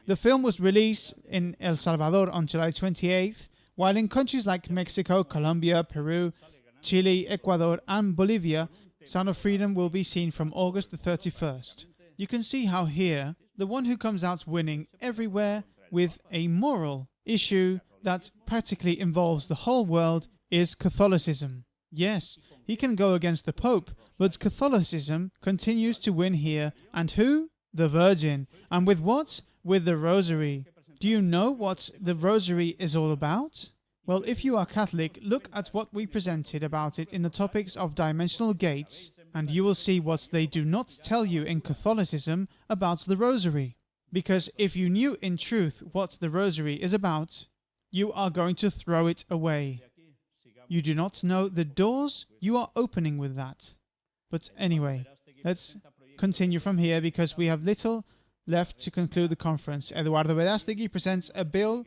A: The film was released in El Salvador on July 28th, while in countries like Mexico, Colombia, Peru, Chile, Ecuador, and Bolivia, Sound of Freedom will be seen from August the 31st. You can see how here, the one who comes out winning everywhere with a moral issue that practically involves the whole world is Catholicism. Yes, he can go against the Pope, but Catholicism continues to win here. And who? The Virgin. And with what? With the Rosary. Do you know what the Rosary is all about? Well, if you are Catholic, look at what we presented about it in the topics of dimensional gates, and you will see what they do not tell you in Catholicism about the Rosary. Because if you knew in truth what the Rosary is about, you are going to throw it away. You do not know the doors you are opening with that. But anyway, let's continue from here because we have little left to conclude the conference. Eduardo Verástegui presents a bill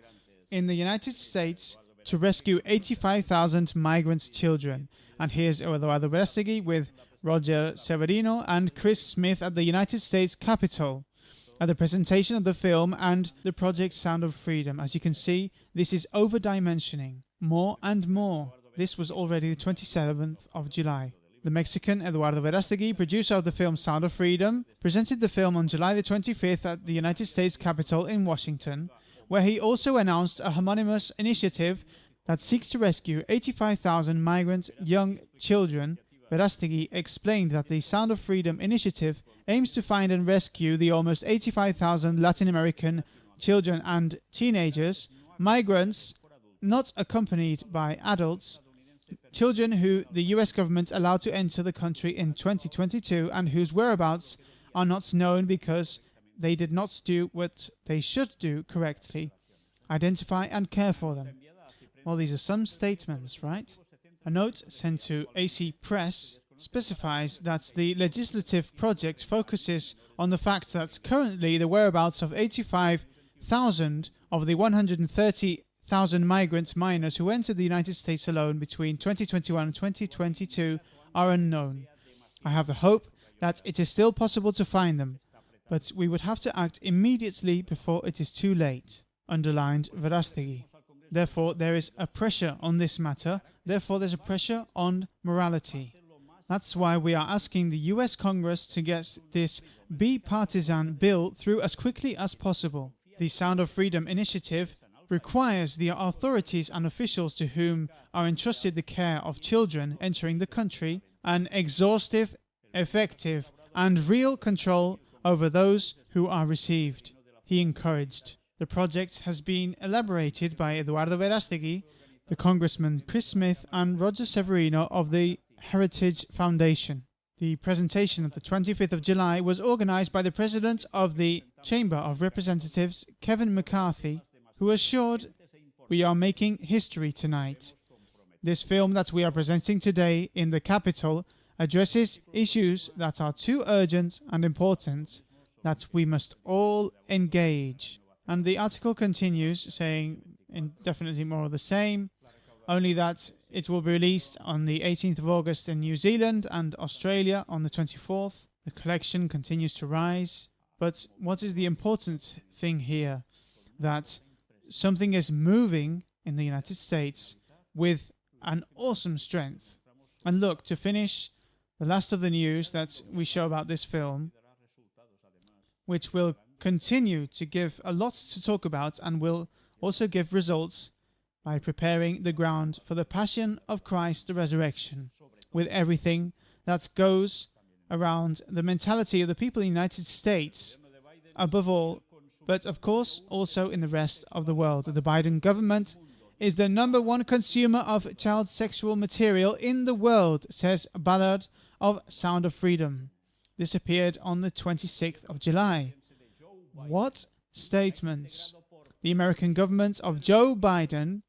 A: in the United States to rescue 85,000 migrant children. And here's Eduardo Verástegui with Roger Severino and Chris Smith at the United States Capitol at the presentation of the film and the project Sound of Freedom. As you can see, this is over-dimensioning more and more. This was already the 27th of July. The Mexican Eduardo Verástegui, producer of the film Sound of Freedom, presented the film on July the 25th at the United States Capitol in Washington, where he also announced a homonymous initiative that seeks to rescue 85,000 migrant young children. Verástegui explained that the Sound of Freedom initiative aims to find and rescue the almost 85,000 Latin American children and teenagers, migrants not accompanied by adults, children who the US government allowed to enter the country in 2022 and whose whereabouts are not known because they did not do what they should do correctly, identify and care for them. Well, these are some statements, right? A note sent to AC Press specifies that the legislative project focuses on the fact that currently the whereabouts of 85,000 of the 130,000 migrant minors who entered the United States alone between 2021 and 2022 are unknown. I have the hope that it is still possible to find them, but we would have to act immediately before it is too late, underlined Verástegui. Therefore, there is a pressure on this matter. Therefore, there's a pressure on morality. That's why we are asking the US Congress to get this bipartisan bill through as quickly as possible. The Sound of Freedom initiative requires the authorities and officials to whom are entrusted the care of children entering the country an exhaustive, effective, and real control over those who are received. He encouraged. The project has been elaborated by Eduardo Verástegui, the Congressman Chris Smith, and Roger Severino of the Heritage Foundation. The presentation of the 25th of July was organized by the President of the Chamber of Representatives, Kevin McCarthy, who assured, "We are making history tonight. This film that we are presenting today in the Capitol addresses issues that are too urgent and important that we must all engage." And the article continues saying indefinitely more of the same, only that it will be released on the 18th of August in New Zealand and Australia on the 24th. The collection continues to rise. But what is the important thing here? That something is moving in the United States with an awesome strength. And look, to finish, the last of the news that we show about this film, which will continue to give a lot to talk about and will also give results by preparing the ground for the Passion of Christ, the resurrection, with everything that goes around the mentality of the people in the United States, above all, but of course also in the rest of the world. The Biden government is the #1 consumer of child sexual material in the world, says Ballard of Sound of Freedom. This appeared on the 26th of July. What statements? The American government of Joe Biden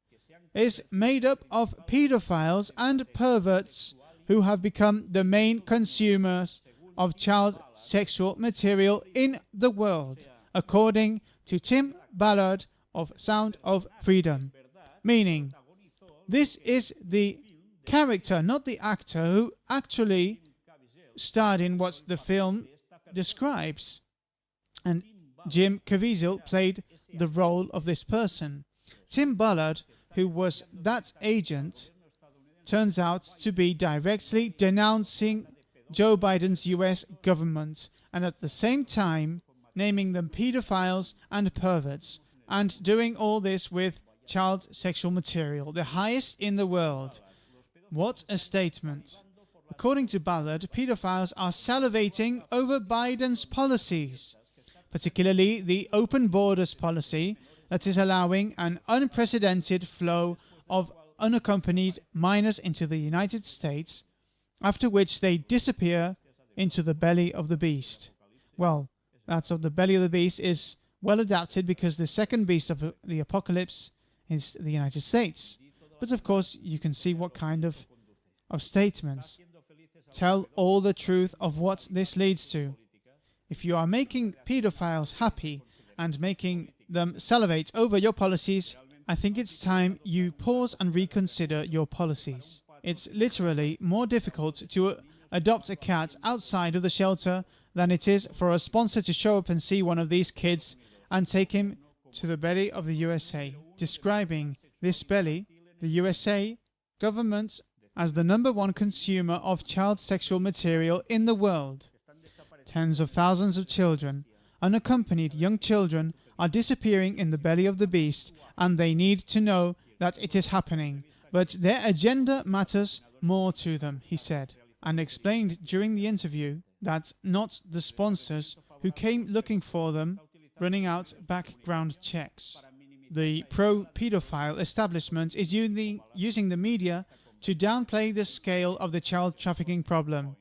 A: is made up of pedophiles and perverts who have become the main consumers of child sexual material in the world, according to Tim Ballard of Sound of Freedom. Meaning, this is the character, not the actor, who actually starred in what the film describes. And Jim Caviezel played the role of this person. Tim Ballard, who was that agent, turns out to be directly denouncing Joe Biden's US government and at the same time naming them pedophiles and perverts, and doing all this with child sexual material, the highest in the world. What a statement. According to Ballard, pedophiles are salivating over Biden's policies, particularly the open borders policy that is allowing an unprecedented flow of unaccompanied minors into the United States, after which they disappear into the belly of the beast. Well, that of the belly of the beast is well adapted because the second beast of the apocalypse is the United States. But of course, you can see what kind of statements tell all the truth of what this leads to. If you are making pedophiles happy and making them salivate over your policies, I think it's time you pause and reconsider your policies. It's literally more difficult to adopt a cat outside of the shelter than it is for a sponsor to show up and see one of these kids and take him to the belly of the USA, describing this belly, the USA government, as the #1 consumer of child sexual material in the world. Tens of thousands of children, unaccompanied young children, are disappearing in the belly of the beast, and they need to know that it is happening. But their agenda matters more to them, he said, and explained during the interview that not the sponsors who came looking for them running out background checks. The pro-pedophile establishment is using the media to downplay the scale of the child trafficking problem,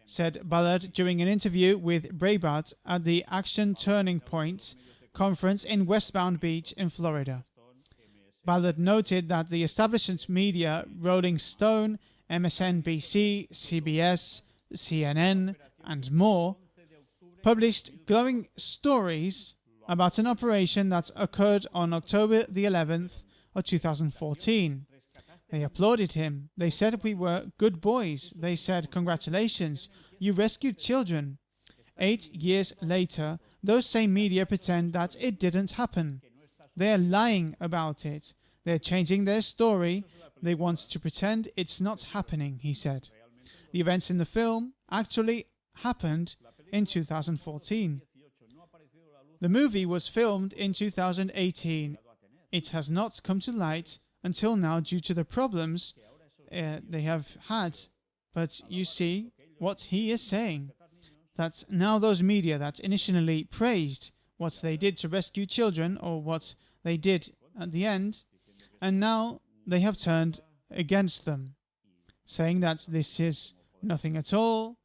A: said Ballard during an interview with Breitbart at the Action Turning Point conference in Westbound Beach in Florida. Ballard noted that the establishment media, Rolling Stone, MSNBC, CBS, CNN, and more, published glowing stories about an operation that occurred on October the 11th of 2014. They applauded him. They said we were good boys. They said, congratulations, you rescued children. 8 years later, those same media pretend that it didn't happen. They're lying about it. They're changing their story. They want to pretend it's not happening, he said. The events in the film actually happened in 2014. The movie was filmed in 2018. It has not come to light until now due to the problems they have had. But you see what he is saying. That now those media that initially praised what they did to rescue children or what they did at the end, and now they have turned against them, saying that this is nothing at all,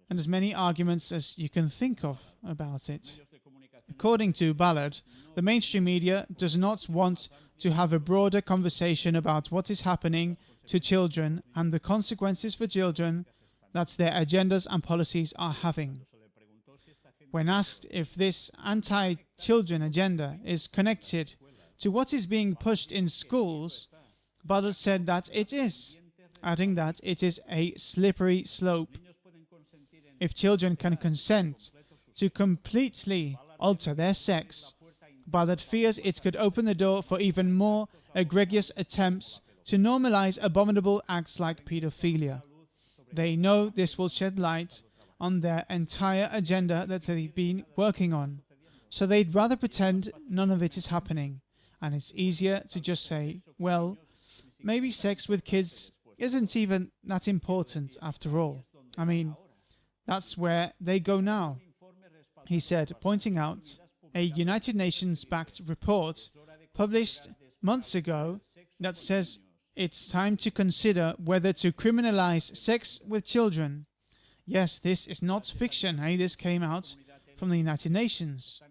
A: and as many arguments as you can think of about it. According to Ballard, the mainstream media does not want to have a broader conversation about what is happening to children and the consequences for children that their agendas and policies are having. When asked if this anti-children agenda is connected to what is being pushed in schools, Ballard said that it is, adding that it is a slippery slope. If children can consent to completely alter their sex, Ballard fears it could open the door for even more egregious attempts to normalize abominable acts like pedophilia. They know this will shed light on their entire agenda that they've been working on, so they'd rather pretend none of it is happening, and it's easier to just say, well, maybe sex with kids isn't even that important after all. I mean, that's where they go now, he said, pointing out a United Nations-backed report published months ago that says it's time to consider whether to criminalize sex with children. Yes, this is not fiction, hey? This came out from the United Nations.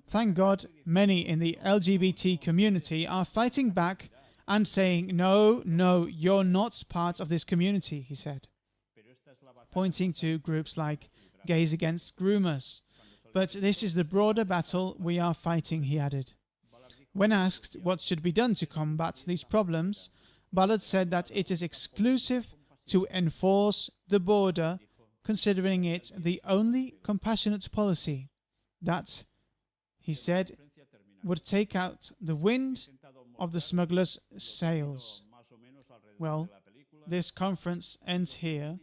A: Thank God many in the LGBT community are fighting back and saying, no, you're not part of this community, he said, pointing to groups like Gays Against Groomers. But this is the broader battle we are fighting, he added. When asked what should be done to combat these problems, Ballard said that it is exclusive to enforce the border, considering it the only compassionate policy that, he said, would take out the wind of the smuggler's sails. Well, this conference ends here.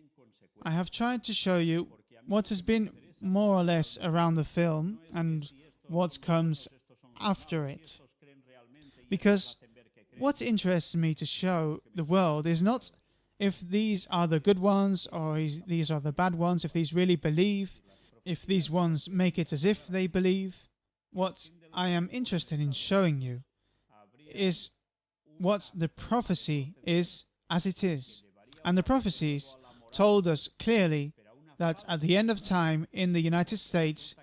A: I have tried to show you what has been more or less around the film and what comes after it. Because what interests me to show the world is not if these are the good ones or these are the bad ones, if these really believe, if these ones make it as if they believe. What I am interested in showing you is what the prophecy is as it is. And the prophecies told us clearly that at the end of time in the United States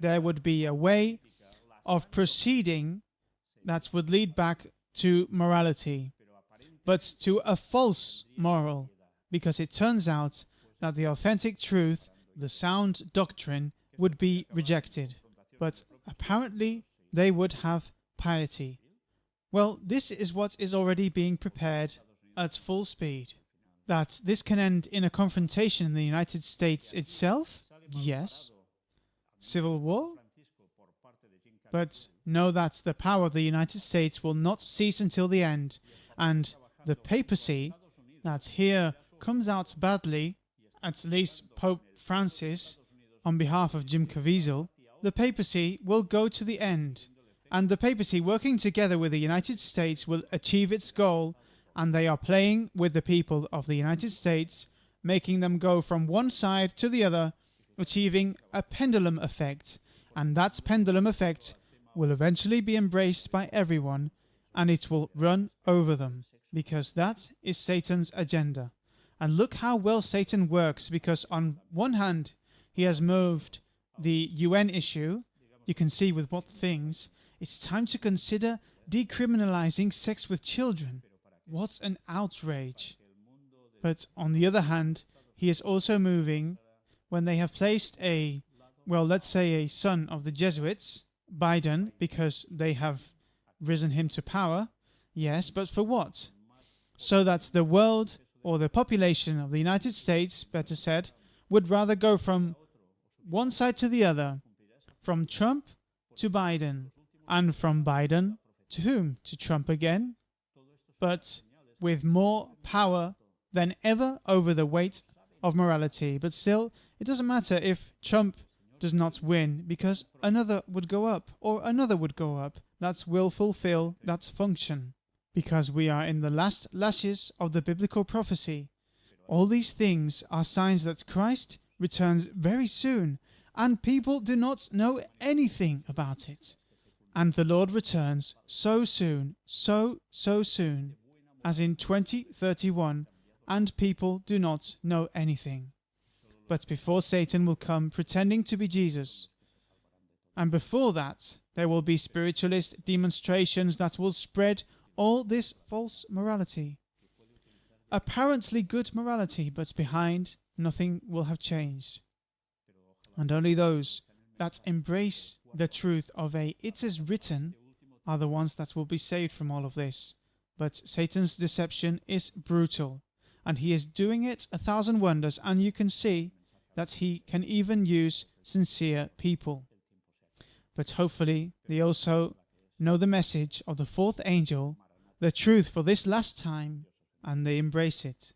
A: there would be a way of proceeding that would lead back to morality, but to a false moral, because it turns out that the authentic truth, the sound doctrine, would be rejected. But apparently they would have piety. Well, this is what is already being prepared at full speed. That this can end in a confrontation in the United States itself? Yes. Civil war? But know that the power of the United States will not cease until the end, and the papacy that here comes out badly, at least Pope Francis, on behalf of Jim Caviezel, the papacy will go to the end, and the papacy working together with the United States will achieve its goal, and they are playing with the people of the United States, making them go from one side to the other, achieving a pendulum effect, and that pendulum effect will eventually be embraced by everyone, and it will run over them, because that is Satan's agenda. And look how well Satan works, because on one hand he has moved the UN issue. You can see with what things. It's time to consider decriminalizing sex with children. What an outrage. But on the other hand, he is also moving when they have placed let's say a son of the Jesuits, Biden, because they have risen him to power. Yes, but for what? So that the world, or the population of the United States, better said, would rather go from one side to the other, from Trump to Biden, and from Biden to whom? To Trump again, but with more power than ever over the weight of morality. But still, it doesn't matter if Trump does not win, because another would go up, or another would go up. That will fulfill that function, because we are in the last lashes of the biblical prophecy. All these things are signs that Christ returns very soon, and people do not know anything about it. And the Lord returns so soon, so soon, as in 2031, and people do not know anything. But before Satan will come pretending to be Jesus, and before that there will be spiritualist demonstrations that will spread all this false morality. Apparently good morality, but behind nothing will have changed. And only those that embrace the truth of it is written are the ones that will be saved from all of this. But Satan's deception is brutal, and he is doing it 1,000 wonders, and you can see that he can even use sincere people. But hopefully they also know the message of the fourth angel, the truth for this last time, and they embrace it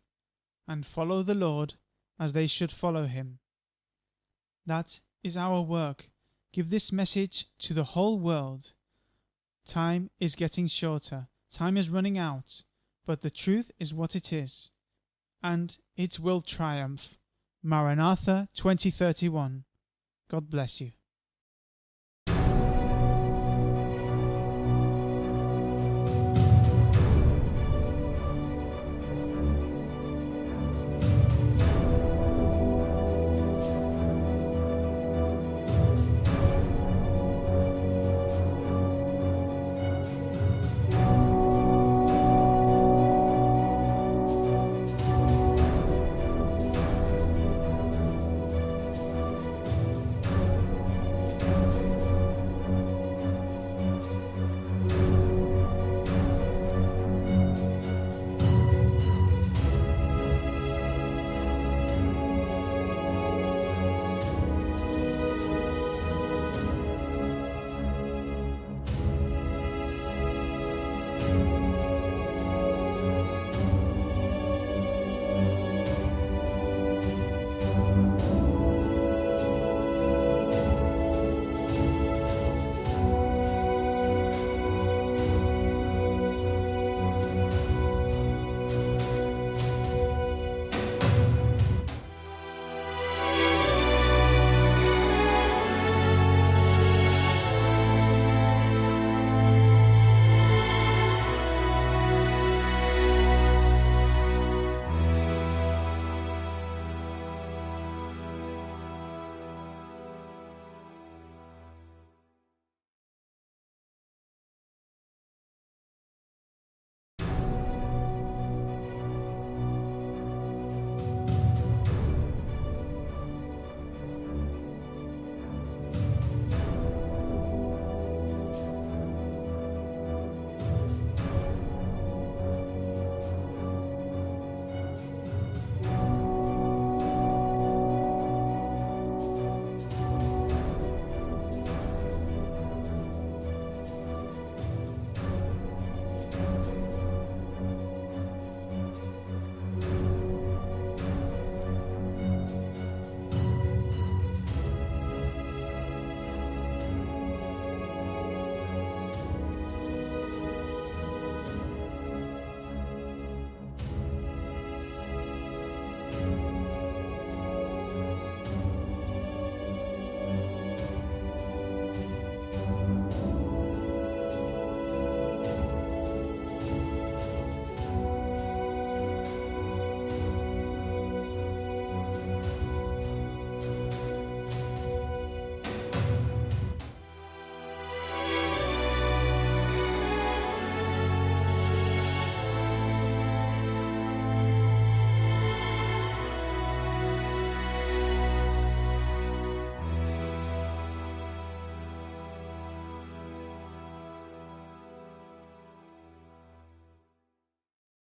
A: and follow the Lord as they should follow him. That is our work. Give this message to the whole world. Time is getting shorter. Time is running out. But the truth is what it is. And it will triumph. Maranatha 2031. God bless you.